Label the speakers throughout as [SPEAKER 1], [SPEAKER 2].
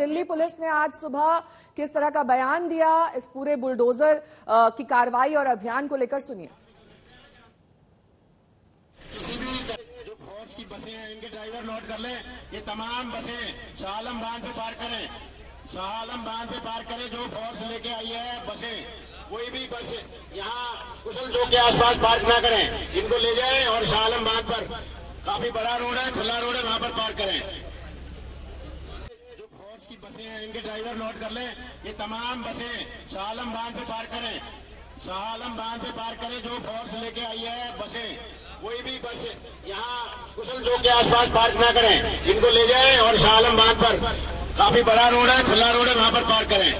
[SPEAKER 1] Delhi police ने आज सुबह किस तरह का बयान दिया इस पूरे बुलडोजर की कार्रवाई और अभियान को लेकर सुनिए।
[SPEAKER 2] किसी भी जो फोर्स की बसें हैं इनके ड्राइवर नोट कर लें। ये तमाम बसें शाह आलम बांध पे पार्क करें, शाह आलम बांध पे पार्क करें। जो फोर्स लेके आई है बसें, कोई भी बस यहाँ कुशल चौक के आसपास पार्क ना करें, इनको ले जाएं और शाह आलम बांध पर, काफी बड़ा रोड है, खुला रोड है, वहां पर पार्क करें। जो फोर्स की बसें हैं इनके ड्राइवर नोट कर लें। ये तमाम बसें शाह आलम बांध पे पार्क करें, शाह आलम बांध पे पार्क करें। जो फोर्स लेके आई है बसें, कोई भी बस यहाँ कुशल चौक के आसपास पार्क ना करें, इनको ले जाएं और शाह आलम बांध पर, काफी बड़ा रोड है, खुला रोड है, वहां पर पार्क करें।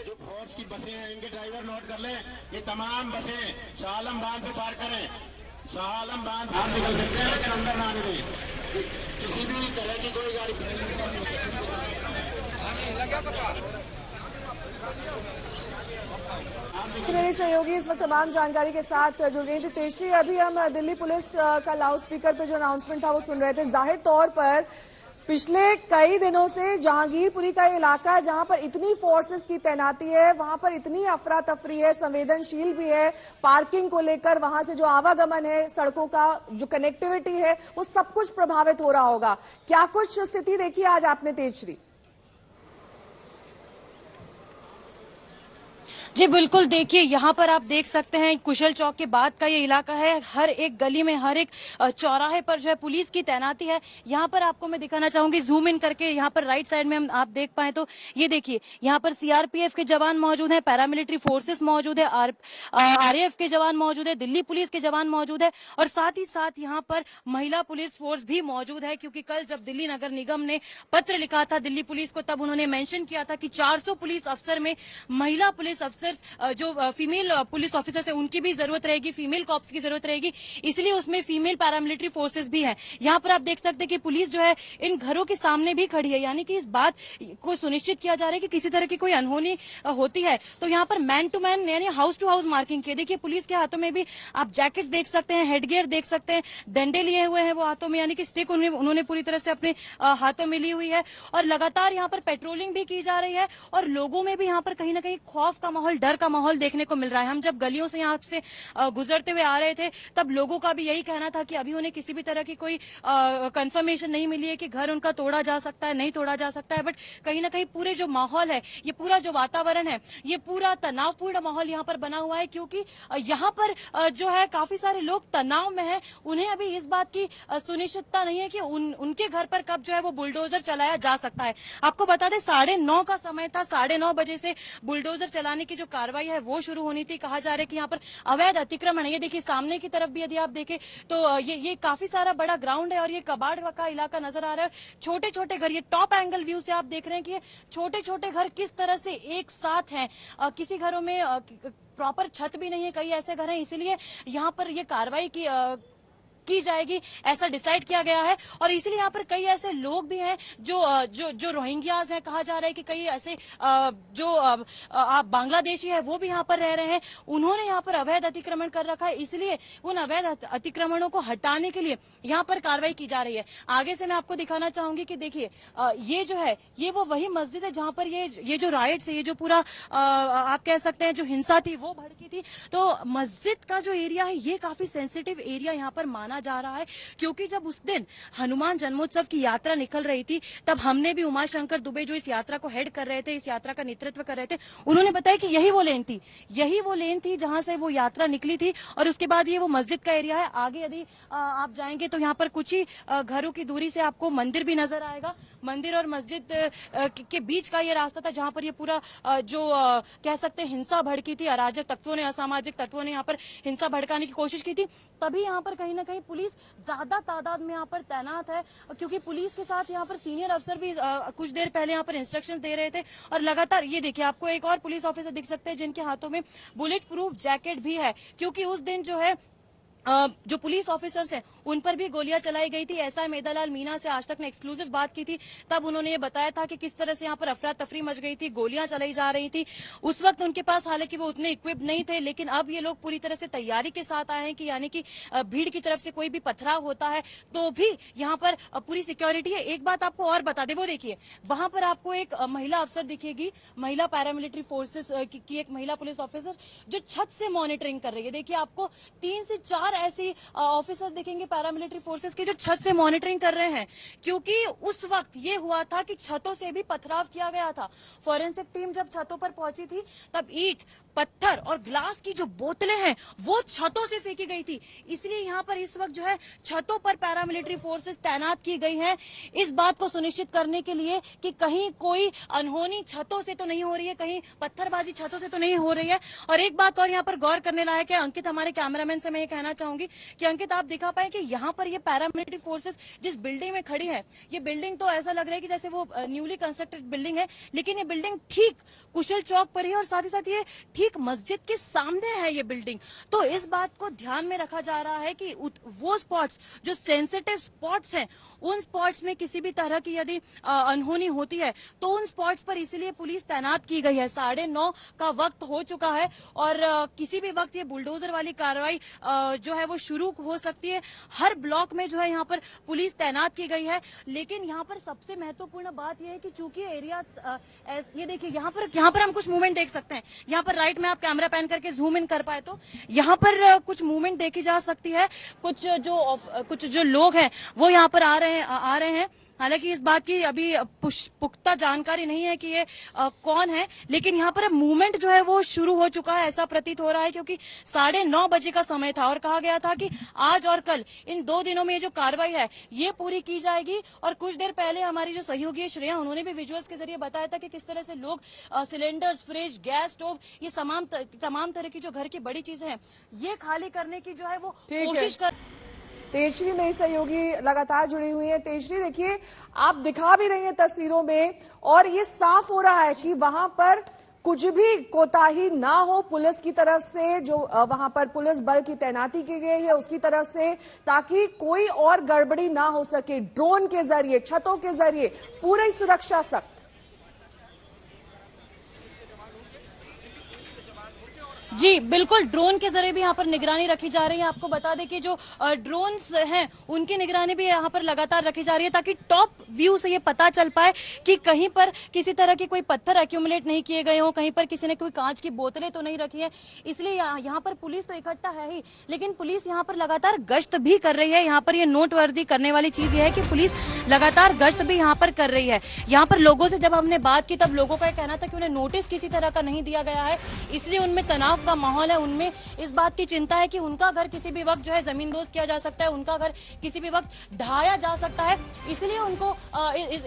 [SPEAKER 2] जो फोर्स की बसें हैं इनके ड्राइवर नोट कर लें। ये तमाम बसें शाह आलम बांध पे पार्क करें, शाह आलम बांध बाहर निकल सकते हैं लेकिन अंदर ना आने दें। किसी भी तरह की कोई गाड़ी
[SPEAKER 1] मेरे सहयोगी इस वक्त तमाम जानकारी के साथ जुड़ गई थी। तेजश्री, अभी हम दिल्ली पुलिस का लाउड स्पीकर पे जो अनाउंसमेंट था वो सुन रहे थे। जाहिर तौर पर पिछले कई दिनों से जहांगीरपुरी का इलाका है जहां पर इतनी फोर्सेस की तैनाती है, वहां पर इतनी अफरा तफरी है, संवेदनशील भी है, पार्किंग को लेकर वहां से जो आवागमन है, सड़कों का जो कनेक्टिविटी है, वो सब कुछ प्रभावित हो रहा होगा। क्या कुछ स्थिति देखी आज आपने तेजश्री?
[SPEAKER 3] जी बिल्कुल, देखिए यहाँ पर आप देख सकते हैं कुशल चौक के बाद का ये इलाका है। हर एक गली में, हर एक चौराहे पर जो है पुलिस की तैनाती है। यहाँ पर आपको मैं दिखाना चाहूंगी जूम इन करके, यहाँ पर राइट साइड में हम आप देख पाए तो ये देखिए यहाँ पर सीआरपीएफ के जवान मौजूद हैं, पैरामिलिट्री फोर्सेस मौजूद है, आरएएफ के जवान मौजूद है, दिल्ली पुलिस के जवान मौजूद है और साथ ही साथ यहाँ पर महिला पुलिस फोर्स भी मौजूद है। क्योंकि कल जब दिल्ली नगर निगम ने पत्र लिखा था दिल्ली पुलिस को, तब उन्होंने मेंशन किया था कि 400 पुलिस अफसर में महिला पुलिस अफसर जो फीमेल पुलिस ऑफिसर्स है उनकी भी जरूरत रहेगी, फीमेल कॉप्स की जरूरत रहेगी, इसलिए उसमें फीमेल पैरामिलिट्री फोर्सेस भी हैं। यहाँ पर आप देख सकते हैं कि पुलिस जो है इन घरों के सामने भी खड़ी है, यानी कि इस बात को सुनिश्चित किया जा रहा है कि किसी तरह की कोई अनहोनी होती है तो यहाँ पर मैन टू मैन यानी हाउस टू हाउस मार्किंग की। देखिए पुलिस के हाथों में भी आप जैकेट्स देख सकते हैं, हेडगियर देख सकते हैं, डंडे लिए हुए हैं वो हाथों में, यानी कि स्टिक उन्होंने पूरी तरह से अपने हाथों में ली हुई है और लगातार यहाँ पर पेट्रोलिंग भी की जा रही है और लोगों में भी यहाँ पर कहीं ना कहीं खौफ का माहौल, डर का माहौल देखने को मिल रहा है। हम जब गलियों से यहाँ से गुजरते हुए आ रहे थे तब लोगों का भी यही कहना था कि अभी उन्हें किसी भी तरह की कोई कंफर्मेशन नहीं मिली है कि घर उनका तोड़ा जा सकता है, नहीं तोड़ा जा सकता है, बट कहीं ना कहीं पूरे जो माहौल है, ये पूरा जो वातावरण है, ये पूरा तनावपूर्ण माहौल यहाँ पर बना हुआ है। क्योंकि यहाँ पर जो है काफी सारे लोग तनाव में है, उन्हें अभी इस बात की सुनिश्चितता नहीं है कि उनके घर पर कब जो है वो बुलडोजर चलाया जा सकता है। आपको बता दें 9:30 का समय था, 9:30 बजे से बुलडोजर चलाने की जो कार्रवाई है वो शुरू होनी थी। कहा जा रहा है कि यहाँ पर अवैध अतिक्रमण है। ये देखिए सामने की तरफ भी यदि आप देखें तो ये काफी सारा बड़ा ग्राउंड है और ये कबाड़ का इलाका नजर आ रहा है। छोटे छोटे घर, ये टॉप एंगल व्यू से आप देख रहे हैं कि ये छोटे छोटे घर किस तरह से एक साथ हैं। किसी घरों में प्रॉपर छत भी नहीं है, कई ऐसे घर हैं, इसीलिए यहाँ पर ये कार्रवाई की जाएगी ऐसा डिसाइड किया गया है। और इसीलिए यहाँ पर कई ऐसे लोग भी हैं जो रोहिंग्याज हैं, कहा जा रहा है कि कई ऐसे जो बांग्लादेशी है वो भी यहाँ पर रह रहे हैं, उन्होंने यहाँ पर अवैध अतिक्रमण कर रखा है, इसलिए उन अवैध अतिक्रमणों को हटाने के लिए यहाँ पर कार्रवाई की जा रही है। आगे से मैं आपको दिखाना चाहूंगी कि देखिए ये जो है ये वो वही मस्जिद है जहाँ पर ये जो राइट्स है, ये जो पूरा आप कह सकते हैं जो हिंसा थी वो भड़की थी। तो मस्जिद का जो एरिया है ये काफी सेंसिटिव एरिया यहाँ पर माना जा रहा है। क्योंकि जब उस दिन हनुमान जन्मोत्सव की यात्रा निकल रही थी तब हमने भी उमाशंकर दुबे जो इस यात्रा को हेड कर रहे थे, इस यात्रा का नेतृत्व कर रहे थे, उन्होंने बताया कि यही वो लेन थी जहां से वो यात्रा निकली थी और उसके बाद ये वो मस्जिद का एरिया है। आगे यदि आप जाएंगे तो यहाँ पर कुछ ही घरों की दूरी से आपको मंदिर भी नजर आएगा। मंदिर और मस्जिद के बीच का ये रास्ता था जहां पर ये पूरा जो कह सकते हैं हिंसा भड़की थी, अराजक तत्वों ने, असामाजिक तत्वों ने यहाँ पर हिंसा भड़काने की कोशिश की थी। तभी यहाँ पर कहीं ना कहीं पुलिस ज्यादा तादाद में यहाँ पर तैनात है, क्योंकि पुलिस के साथ यहाँ पर सीनियर अफसर भी कुछ देर पहले यहाँ पर इंस्ट्रक्शन दे रहे थे और लगातार ये देखिए आपको एक और पुलिस ऑफिसर दिख सकते हैं जिनके हाथों में बुलेट प्रूफ जैकेट भी है। क्योंकि उस दिन जो है जो पुलिस ऑफिसर्स हैं उन पर भी गोलियां चलाई गई थी। एसआई मेधालाल मीना से आज तक ने एक्सक्लूसिव बात की थी, तब उन्होंने ये बताया था कि किस तरह से यहाँ पर अफरा तफरी मच गई थी, गोलियां चलाई जा रही थी। उस वक्त उनके पास हालांकि वो उतने इक्विप नहीं थे, लेकिन अब ये लोग पूरी तरह से तैयारी के साथ आए हैं कि यानी कि भीड़ की तरफ से कोई भी पथराव होता है तो भी यहाँ पर पूरी सिक्योरिटी है। एक बात आपको और बता दे, वो देखिए वहां पर आपको एक महिला अफसर दिखेगी, महिला पैरामिलिट्री फोर्सेस की एक महिला पुलिस ऑफिसर जो छत से मॉनिटरिंग कर रही है। देखिए आपको 3 से 4 ऐसी ऑफिसर्स दिखेंगे पैरामिलिट्री फोर्सेस के जो छत से मॉनिटरिंग कर रहे हैं, क्योंकि उस वक्त ये हुआ था कि छतों से भी पथराव किया गया था। फॉरेंसिक टीम जब छतों पर पहुंची थी तब ईंट, पत्थर और ग्लास की जो बोतलें हैं वो छतों से फेंकी गई थी। इसलिए यहाँ पर इस वक्त जो है छतों पर पैरामिलिट्री फोर्सेस तैनात की गई हैं, इस बात को सुनिश्चित करने के लिए कि कहीं कोई अनहोनी छतों से तो नहीं हो रही है, कहीं पत्थरबाजी छतों से तो नहीं हो रही है। और एक बात और यहाँ पर गौर करने लायक है, अंकित हमारे कैमरामैन से मैं ये कहना चाहूंगी कि अंकित आप दिखा पाए कि यहाँ पर ये पैरामिलिट्री फोर्सेस जिस बिल्डिंग में खड़ी है, ये बिल्डिंग तो ऐसा लग रहा है कि जैसे वो न्यूली कंस्ट्रक्टेड बिल्डिंग है, लेकिन ये बिल्डिंग ठीक कुशल चौक पर ही और साथ ही साथ ये ठीक मस्जिद के सामने है ये बिल्डिंग। तो इस बात को ध्यान में रखा जा रहा है कि वो स्पॉट्स जो सेंसिटिव स्पॉट्स हैं, उन स्पॉट्स में किसी भी तरह की यदि अनहोनी होती है तो उन स्पॉट्स पर इसीलिए पुलिस तैनात की गई है। 9:30 का वक्त हो चुका है और किसी भी वक्त ये बुलडोजर वाली कार्रवाई जो है वो शुरू हो सकती है। हर ब्लॉक में जो है यहाँ पर पुलिस तैनात की गई है, लेकिन यहाँ पर सबसे महत्वपूर्ण बात यह है कि चूंकि एरिया ये देखिए यहाँ पर हम कुछ मूवमेंट देख सकते हैं। यहाँ पर राइट में आप कैमरा पैन करके जूम इन कर पाए तो यहाँ पर कुछ मूवमेंट देखी जा सकती है। कुछ जो लोग हैं वो यहाँ पर आ रहे हैं। हालांकि इस बात की अभी पुख्ता जानकारी नहीं है कि ये कौन है, लेकिन यहाँ पर मूवमेंट जो है वो शुरू हो चुका है, ऐसा प्रतीत हो रहा है, क्योंकि 9:30 बजे का समय था और कहा गया था कि आज और कल इन 2 दिनों में ये जो कार्रवाई है ये पूरी की जाएगी। और कुछ देर पहले हमारी जो सहयोगी है श्रेया, उन्होंने भी विजुअल्स के जरिए बताया था कि किस तरह से लोग सिलेंडर्स, फ्रिज, गैस स्टोव, ये तमाम तरह की जो घर की बड़ी चीजें हैं ये खाली करने की जो है वो कोशिश कर।
[SPEAKER 1] तेजश्री मेरी सहयोगी लगातार जुड़ी हुई है। तेजश्री देखिए आप दिखा भी रही हैं तस्वीरों में और ये साफ हो रहा है कि वहां पर कुछ भी कोताही ना हो पुलिस की तरफ से, जो वहां पर पुलिस बल की तैनाती की गई है उसकी तरफ से, ताकि कोई और गड़बड़ी ना हो सके। ड्रोन के जरिए, छतों के जरिए पूरी सुरक्षा सख्त।
[SPEAKER 3] जी बिल्कुल, ड्रोन के जरिए भी यहाँ पर निगरानी रखी जा रही है। आपको बता दें कि जो ड्रोन्स हैं उनकी निगरानी भी यहाँ पर लगातार रखी जा रही है, ताकि टॉप व्यू से ये पता चल पाए कि कहीं पर किसी तरह के कोई पत्थर एक्यूमुलेट नहीं किए गए हों, कहीं पर किसी ने कोई कांच की बोतलें तो नहीं रखी है। इसलिए यहाँ पर पुलिस तो इकट्ठा है ही, लेकिन पुलिस यहाँ पर लगातार गश्त भी कर रही है। यहाँ पर ये नोटवर्दी करने वाली चीज ये है कि पुलिस लगातार गश्त भी यहाँ पर कर रही है। यहाँ पर लोगों से जब हमने बात की तब लोगों का कहना था कि उन्हें नोटिस किसी तरह का नहीं दिया गया है, इसलिए उनमें तनाव का माहौल है। उनमें इस बात की चिंता है कि उनका घर किसी भी वक्त जो है जमींदोज किया जा सकता है, उनका घर किसी भी वक्त ढाया जा सकता है, इसलिए उनको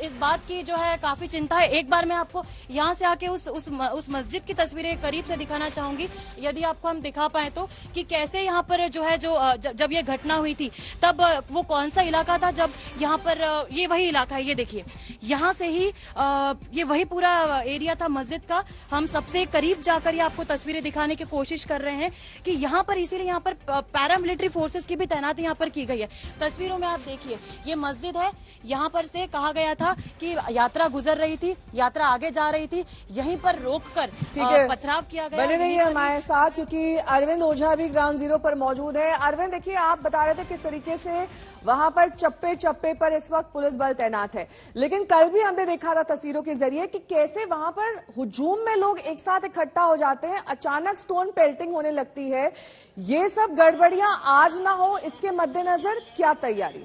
[SPEAKER 3] इस बात की जो है काफी चिंता है। एक बार मैं आपको यहाँ से आके उस मस्जिद की तस्वीरें करीब से दिखाना चाहूंगी, यदि आपको हम दिखा पाए तो, कि कैसे यहाँ पर जो है जब ये घटना हुई थी तब वो कौन सा इलाका था, जब यहाँ पर ये वही इलाका है। ये देखिए यहाँ से ही ये वही पूरा एरिया था मस्जिद का। हम सबसे करीब जाकर ये आपको तस्वीरें दिखाने की कोशिश कर रहे हैं कि यहाँ पर इसीलिए यहाँ पर पैरामिलिट्री फोर्सेस की भी तैनाती यहाँ पर की गई है। तस्वीरों में आप देखिए ये मस्जिद है, यहाँ पर से कहा गया था कि यात्रा गुजर रही थी, यात्रा आगे जा रही थी, यहीं पर रोककर पथराव किया गया।
[SPEAKER 1] बने रहिए हमारे साथ क्योंकि अरविंद ओझा भी ग्राउंड जीरो पर मौजूद है। अरविंद देखिए आप बता रहे थे किस तरीके से वहां पर चप्पे चप्पे पर इस वक्त पुलिस बल तैनात है, लेकिन कल भी हमने देखा था तस्वीरों के जरिए कि कैसे वहां पर हुजूम में लोग एक साथ इकट्ठा हो जाते हैं, अचानक स्टोन पेल्टिंग होने लगती है। ये सब गड़बड़ियां आज ना हो, इसके मद्देनजर क्या तैयारी?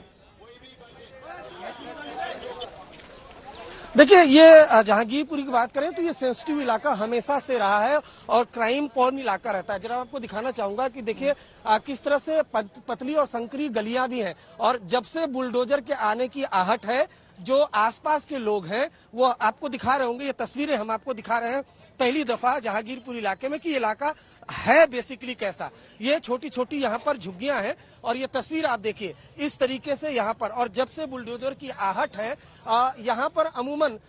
[SPEAKER 4] देखिए ये जहांगीरपुरी की बात करें तो ये सेंसिटिव इलाका हमेशा से रहा है और क्राइम पॉर्न इलाका रहता है। जरा आपको दिखाना चाहूंगा कि देखिए किस तरह से पतली और संकरी गलियां भी हैं, और जब से बुलडोजर के आने की आहट है, जो आसपास के लोग हैं वो आपको दिखा रहे होंगे। ये तस्वीरें हम आपको दिखा रहे हैं पहली दफा जहांगीरपुर इलाके में कि ये इलाका है बेसिकली कैसा। ये छोटी छोटी यहाँ पर झुग्गियां हैं और ये तस्वीर आप देखिए इस तरीके से यहाँ पर, और जब से बुलडोजर की आहट है यहाँ पर अमूमन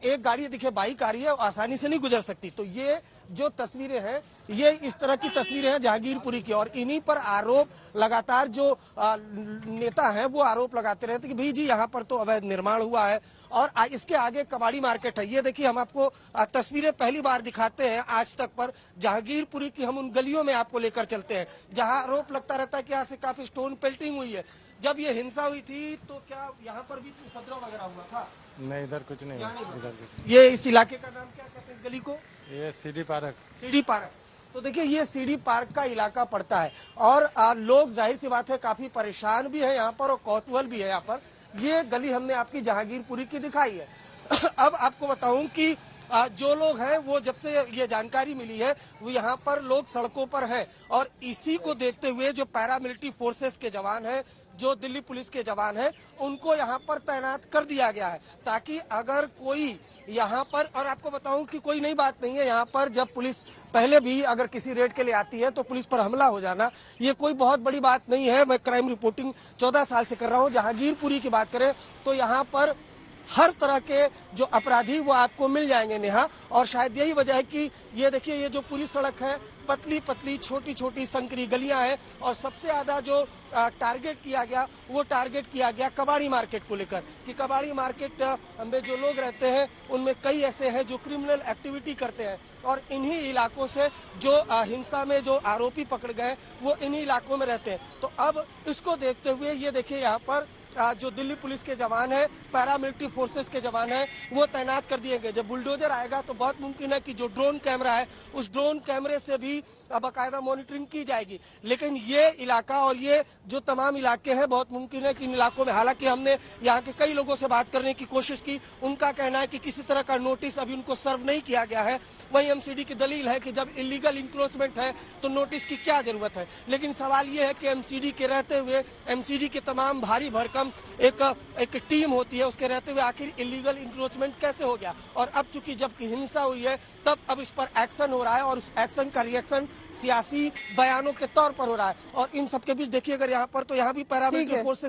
[SPEAKER 4] एक गाड़ी देखिए बाइक आ रही है आसानी से नहीं गुजर सकती, तो ये जो तस्वीरें हैं ये इस तरह की तस्वीरें हैं जहांगीरपुरी की, और इन्हीं पर आरोप लगातार जो नेता हैं वो आरोप लगाते रहते कि भाई जी यहाँ पर तो अवैध निर्माण हुआ है, और इसके आगे कबाड़ी मार्केट है। ये देखिए हम आपको तस्वीरें पहली बार दिखाते हैं आज तक पर जहांगीरपुरी की। हम उन गलियों में आपको लेकर चलते हैं जहां आरोप लगता रहता है कि यहाँ से काफी स्टोन पेल्टिंग हुई है। जब ये हिंसा हुई थी तो क्या यहाँ पर भी उपद्रव वगैरह हुआ था?
[SPEAKER 5] नहीं, इधर कुछ नहीं हुआ। इधर कुछ।
[SPEAKER 4] ये इस इलाके का नाम क्या कहते हैं इस गली को?
[SPEAKER 5] ये सीडी पार्क।
[SPEAKER 4] CD park. तो देखिए ये सीडी पार्क का इलाका पड़ता है, और लोग जाहिर सी बात है काफी परेशान भी है यहाँ पर और कौतूहल भी है यहाँ पर। ये गली हमने आपकी जहांगीरपुरी की दिखाई है। अब आपको बताऊं कि जो लोग हैं वो जब से ये जानकारी मिली है वो यहाँ पर लोग सड़कों पर हैं, और इसी को देखते हुए जो पैरामिलिट्री फोर्सेस के जवान हैं, जो दिल्ली पुलिस के जवान हैं, उनको यहाँ पर तैनात कर दिया गया है ताकि अगर कोई यहाँ पर, और आपको बताऊं कि कोई नई बात नहीं है यहाँ पर, जब पुलिस पहले भी अगर किसी रेड के लिए आती है तो पुलिस पर हमला हो जाना ये कोई बहुत बड़ी बात नहीं है। मैं क्राइम रिपोर्टिंग 14 साल से कर रहा हूँ। जहांगीरपुरी की बात करें तो यहाँ पर हर तरह के जो अपराधी वो आपको मिल जाएंगे नेहा, और शायद यही वजह है कि ये देखिए ये जो पूरी सड़क है पतली पतली छोटी छोटी संकरी गलियां हैं, और सबसे ज्यादा जो टारगेट किया गया वो टारगेट किया गया कबाड़ी मार्केट को लेकर कि कबाड़ी मार्केट में जो लोग रहते हैं उनमें कई ऐसे हैं जो क्रिमिनल एक्टिविटी करते हैं, और इन्हीं इलाकों से जो हिंसा में जो आरोपी पकड़ गए वो इन्हीं इलाकों में रहते हैं। तो अब इसको देखते हुए ये देखिए यहाँ पर जो दिल्ली पुलिस के जवान है, पैरामिलिट्री फोर्सेस के जवान है, वो तैनात कर दिए गए। जब बुलडोजर आएगा तो बहुत मुमकिन है कि जो ड्रोन कैमरा है उस ड्रोन कैमरे से भी बाकायदा मॉनिटरिंग की जाएगी। लेकिन ये इलाका और ये जो तमाम इलाके हैं बहुत मुमकिन है कि इन इलाकों में, हालांकि हमने यहाँ के कई लोगों से बात करने की कोशिश की, उनका कहना है कि किसी तरह का नोटिस अभी उनको सर्व नहीं किया गया है। वही एमसीडी की दलील है कि जब इलीगल इंक्रोचमेंट है तो नोटिस की क्या जरूरत है। लेकिन सवाल ये है कि एमसीडी के रहते हुए, एमसीडी के तमाम भारी भरकम एक टीम होती है, उसके रहते हुए आखिर इलीगल इंक्रोचमेंट कैसे हो गया। और अब चूंकि जब हिंसा हुई है तब अब इस पर एक्शन हो रहा है, और उस एक्शन का रिएक्शन सियासी बयानों के तौर पर हो रहा है। और इन सबके बीच देखिए अगर यहाँ पर तो यहाँ भी पैरामिलिट्री फोर्सेस